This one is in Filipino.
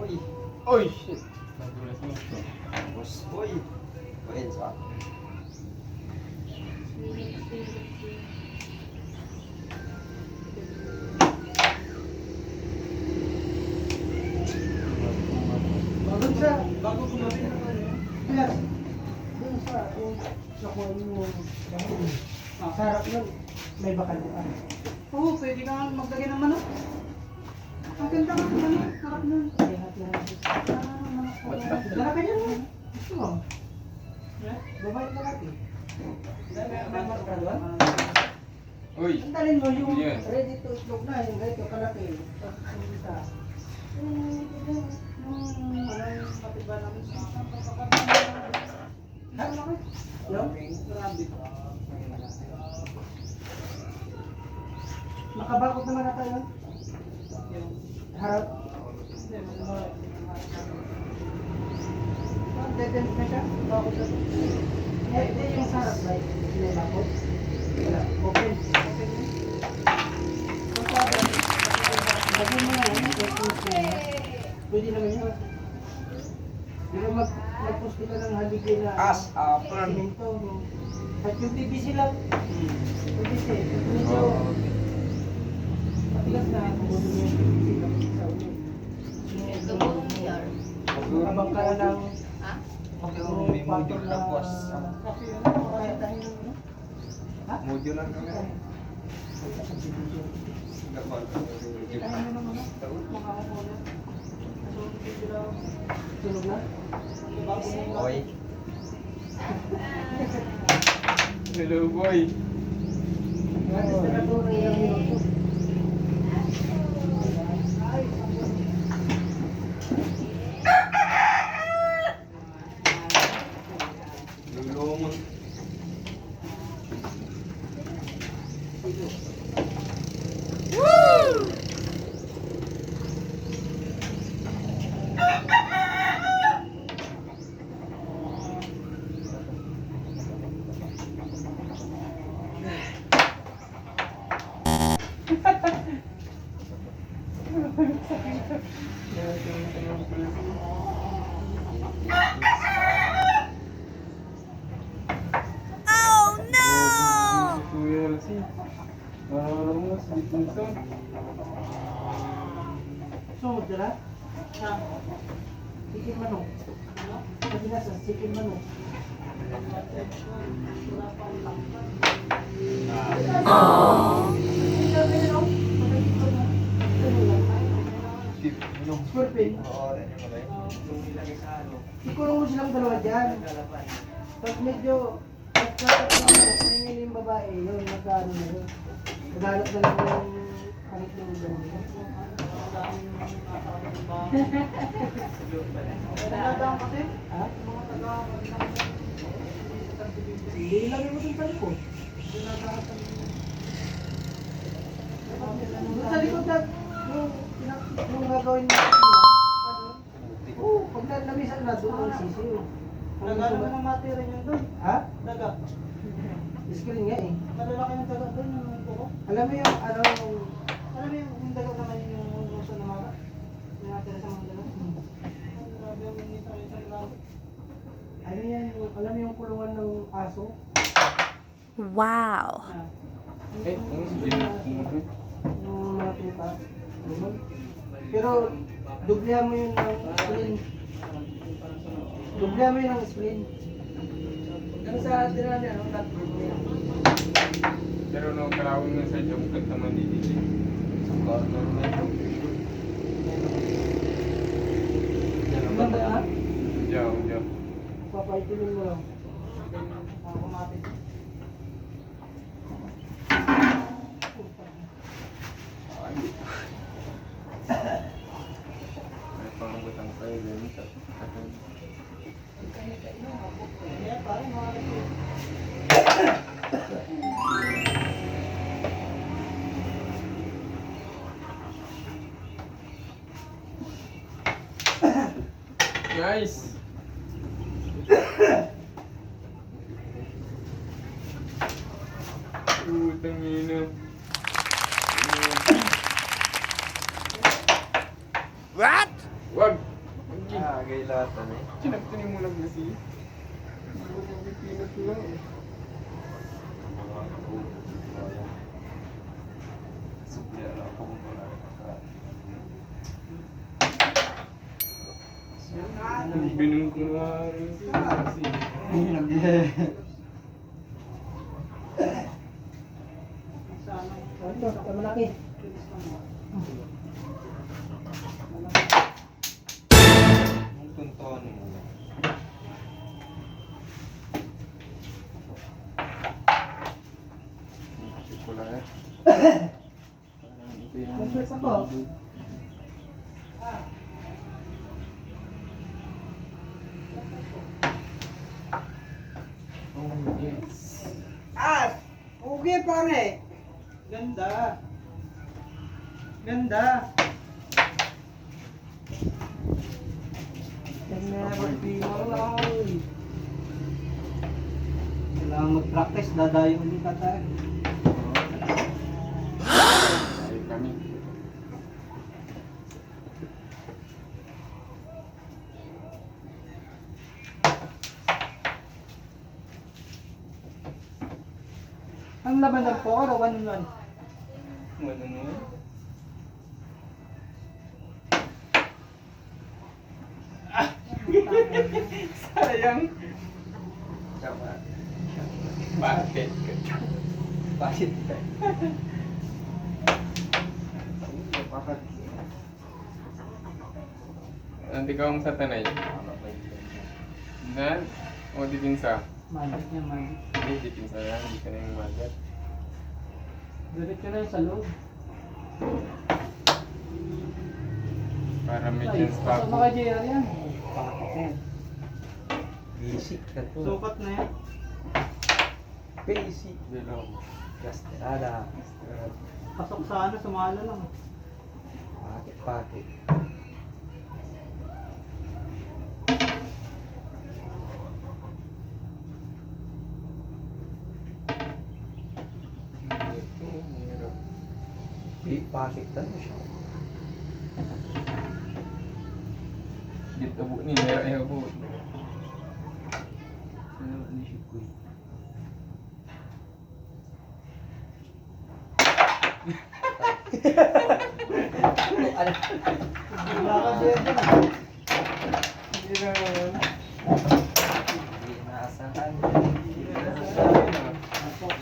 Uy! Oy, shit! Nagulas mo. Tapos, uy! Paensa. Bago kumain na tayo. Yes. Dun sa nakuha mo sa harap nun, may bakal ka. Oo, pwede ka maglagay ng manok. Ang ganda nga ng manok, harap nun. Dala ka dyan. Gusto mo? Babae ka natin. May marka doon? Uy! Ang dalhin mo yung Yan. ready to itlog na, yung ganito kalaki. Tapos yung isa. Patiba namin sa Ha? Yung? Nakabakot naman na tayo. Harap. Dead na siya. Bakot na. Hindi yung sa harap ba? May bakot. Wala. Open. Open yun. Lagyan mo na yan. Pwede naman yun. Pero mag-post ka ng haligay na As apron. simento. At yung PVC lang. PVC. Medyo matigas na. Kung yung PVC lang sa ulo. Abang ka na ng May module na buwas. kaya tayo ng ano? Ha? Modular ka nga. Tulog na? Oy! Hello, boy! Gratis na na po ng ilang minuto. Lulungon. Kuya Elsie. Maramos, Dickinson. Sumod ka na? Chicken manok. Sabi na sa chicken manok. Tip, ano? Scorpion. Oo, rin yung malay. Ikulong mo silang dalawa dyan. Pag medyo nangingin yung babae, yun, nagkaano na yun. Naghanap na lang yung palit ng dalawa. Talagang kasi, Ha? mga taga Hindi lang yung muting palit ko. Doon sa likod na, yung gagawin mo sa sila, oo, pag namisan na doon ang sisiyo. Daga naman ang matira niyan doon. Ha? Daga. Screen nga eh. Malalaki ng daga doon yung buko. Alam mo yung ano, Alam mo yung daga naman yung uso na mara? Yung natira sa mga daga? Grabe yung minita rin sa ilalim. ano yan, alam mo yung kulungan ng aso? Wow. Eh, ano si Jim? Yung mga tuta. Ganun. Pero, dublihan mo yun ng screen. Dublihan mo yun ng screen. Ano sa tira niya, ano? Notebook mo yan. Pero nung karawin nga sa jump cut naman dito. Sa corner na yun. Ano ba ha? Diyaw, diyaw. Papaitinin mo lang. Kumapit. May pangbutang kayo din sa Kaya parang mga Guys! Utang ina. What? Wag! Ah, gay lahat eh. Sinagtunin mo lang kasi. Pinag lang. Supli lang ako kung wala ka. Binong ko nga rin kasi. Ito, ito malaki. Ang tunton mo. Chocolate. Parang ito yung Conference ako. Oh, yes. Ah! Okay pare! Ganda! Ganda! Never be alone. Kailangan mag-practice, dadayo ulit tayo. Ayun kami. Ang laban ng poker o 1-1? Ano no? Sayang. Tama. Bakit? Bakit ka? Nanti ka sa tanay. Dan, o dipinsa. Magic niya, magic. Hindi, dipinsa na. Hindi ka na yung magat. Diretso na yun sa loob. Para may Ay, chance pa pasok ako. na kay JR yan. Pakakasin. Basic ka to. Sukat na yan. Basic. Bilog. Gasterada. Pasok sa ano, sumalo lang. Pakit-pakit. Ito, hirap. Pakit ka na siya. Dito po ni, meron ayaw po. Ano ni Shikoy? Wala ka dyan. Hindi naman. Hindi inaasahan. Hindi naman. Pasok.